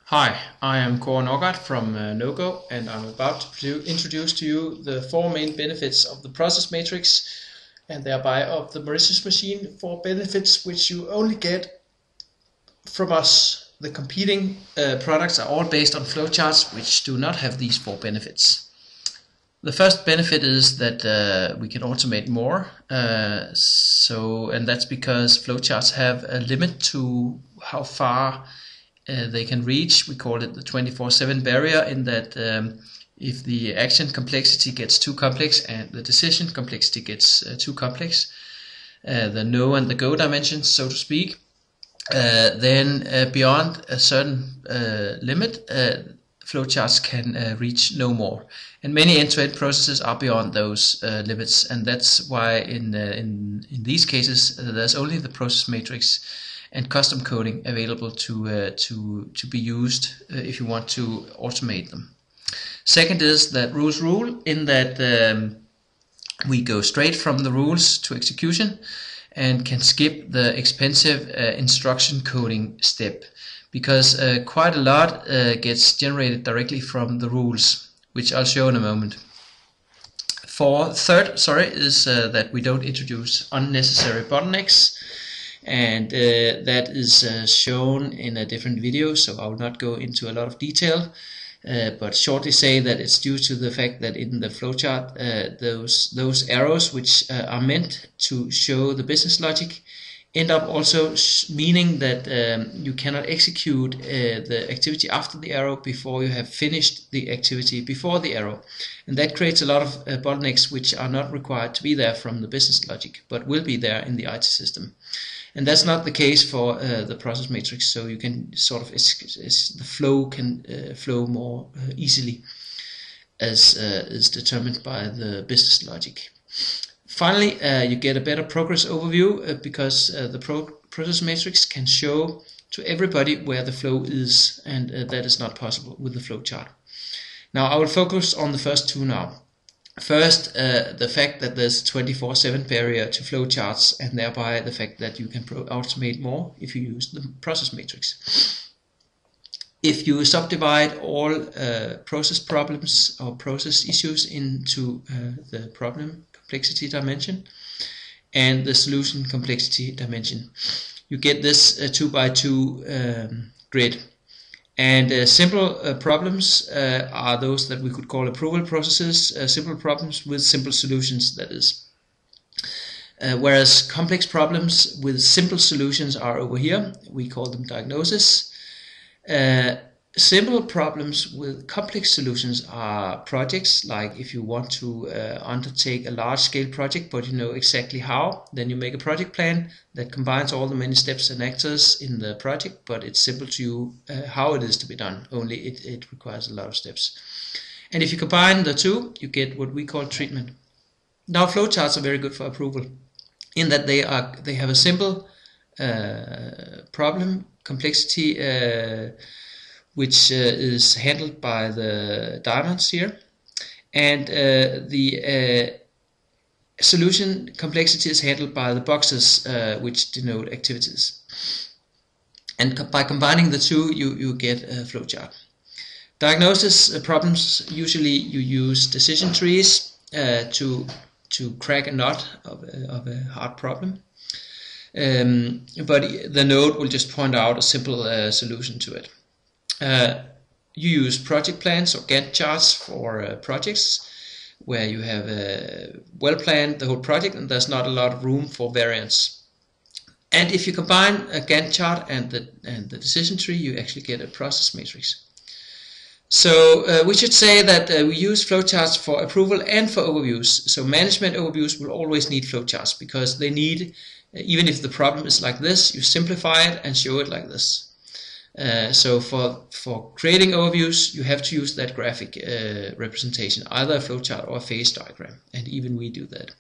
Hi, I am Kåre from KnowGo, and I'm about to introduce to you the four main benefits of the process matrix and thereby of the Mauritius Machine. Four benefits which you only get from us. The competing products are all based on flowcharts which do not have these four benefits. The first benefit is that we can automate more, and that's because flowcharts have a limit to how far they can reach. We call it the 24/7 barrier, in that if the action complexity gets too complex and the decision complexity gets too complex, the no and the go dimensions, so to speak, then beyond a certain limit, flowcharts can reach no more. And many end-to-end processes are beyond those limits, and that's why in these cases there's only the process matrix and custom coding available to be used if you want to automate them. Second is that rules rule, in that we go straight from the rules to execution and can skip the expensive instruction coding step, because quite a lot gets generated directly from the rules, which I'll show in a moment. Third is that we don't introduce unnecessary bottlenecks, and that is shown in a different video, so I will not go into a lot of detail, but shortly say that it's due to the fact that in the flowchart those arrows which are meant to show the business logic end up also meaning that you cannot execute the activity after the arrow before you have finished the activity before the arrow, and that creates a lot of bottlenecks which are not required to be there from the business logic but will be there in the IT system. And that's not the case for the process matrix, so you can sort of, the flow can flow more easily, as is determined by the business logic. Finally, you get a better progress overview because the process matrix can show to everybody where the flow is, and that is not possible with the flow chart. Now I will focus on the first two now. First, the fact that there's a 24/7 barrier to flowcharts, and thereby the fact that you can automate more if you use the process matrix. If you subdivide all process problems or process issues into the problem complexity dimension and the solution complexity dimension, you get this 2x2 grid. And simple problems are those that we could call approval processes, simple problems with simple solutions, that is. Whereas complex problems with simple solutions are over here, we call them diagnosis. Simple problems with complex solutions are projects, like if you want to undertake a large-scale project but you know exactly how, then you make a project plan that combines all the many steps and actors in the project, but it's simple to you how it is to be done, only it requires a lot of steps. And if you combine the two, you get what we call treatment. Now flowcharts are very good for approval, in that they have a simple problem complexity which is handled by the diamonds here, and the solution complexity is handled by the boxes which denote activities. And by combining the two, you get a flowchart. Diagnosis problems, usually you use decision trees to crack a nut of a hard problem, but the node will just point out a simple solution to it. You use project plans or Gantt charts for projects where you have well planned the whole project and there's not a lot of room for variance. And if you combine a Gantt chart and the decision tree, you actually get a process matrix. So we should say that we use flowcharts for approval and for overviews. So management overviews will always need flowcharts, because they need, even if the problem is like this, you simplify it and show it like this. So for creating overviews, you have to use that graphic representation, either a flowchart or a phase diagram, and even we do that.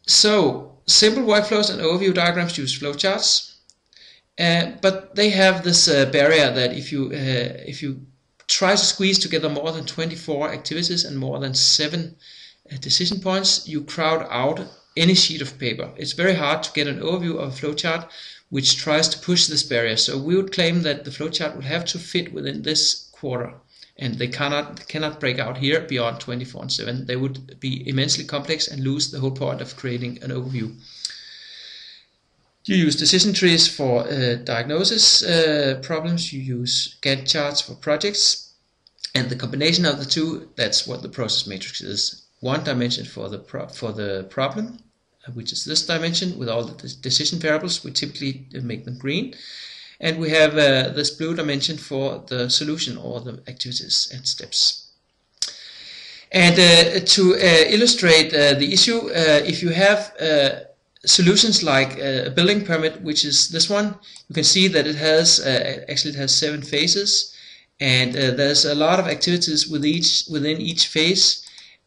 So simple workflows and overview diagrams use flowcharts, but they have this barrier that if you try to squeeze together more than 24 activities and more than 7 decision points, you crowd out any sheet of paper. It's very hard to get an overview of a flowchart which tries to push this barrier. So we would claim that the flowchart will have to fit within this quarter, and they cannot break out here beyond 24 and 7. They would be immensely complex and lose the whole point of creating an overview. You use decision trees for diagnosis problems, you use Gantt charts for projects, and the combination of the two, that's what the process matrix is. One dimension for the problem, which is this dimension with all the decision variables. We typically make them green. And we have this blue dimension for the solution, or the activities and steps. And to illustrate the issue, if you have solutions like a building permit, which is this one, you can see that it has actually it has 7 phases, and there's a lot of activities within each phase.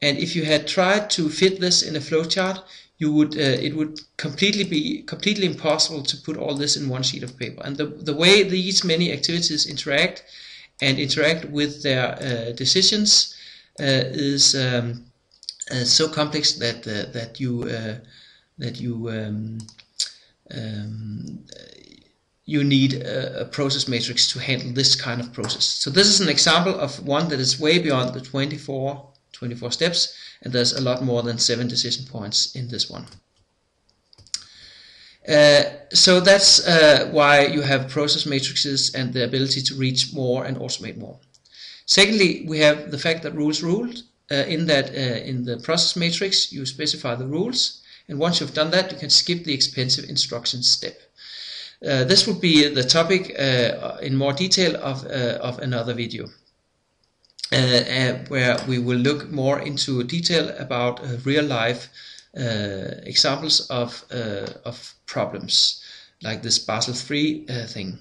And if you had tried to fit this in a flowchart, you would it would be completely impossible to put all this in one sheet of paper. And the way these many activities interact with their decisions is so complex that you need a process matrix to handle this kind of process. So this is an example of one that is way beyond the 24 steps, and there's a lot more than 7 decision points in this one. So that's why you have process matrices and the ability to reach more and automate more. Secondly, we have the fact that rules rule, in the process matrix you specify the rules, and once you've done that, you can skip the expensive instructions step. This would be the topic in more detail of another video. Where we will look more into detail about real-life examples of problems like this Basel III thing.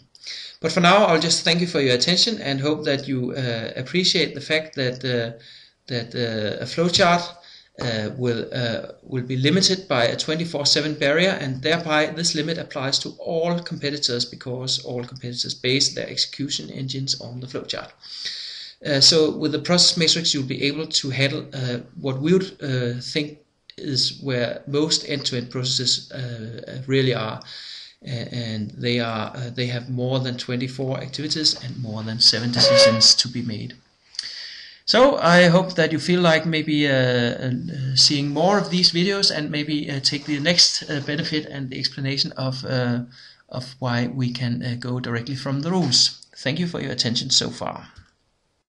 But for now, I'll just thank you for your attention and hope that you appreciate the fact that a flowchart will be limited by a 24/7 barrier, and thereby this limit applies to all competitors, because all competitors base their execution engines on the flowchart. So with the process matrix, you'll be able to handle what we would think is where most end-to-end processes really are, and they have more than 24 activities and more than 7 decisions to be made. So I hope that you feel like maybe seeing more of these videos, and maybe take the next benefit and the explanation of why we can go directly from the rules. Thank you for your attention so far.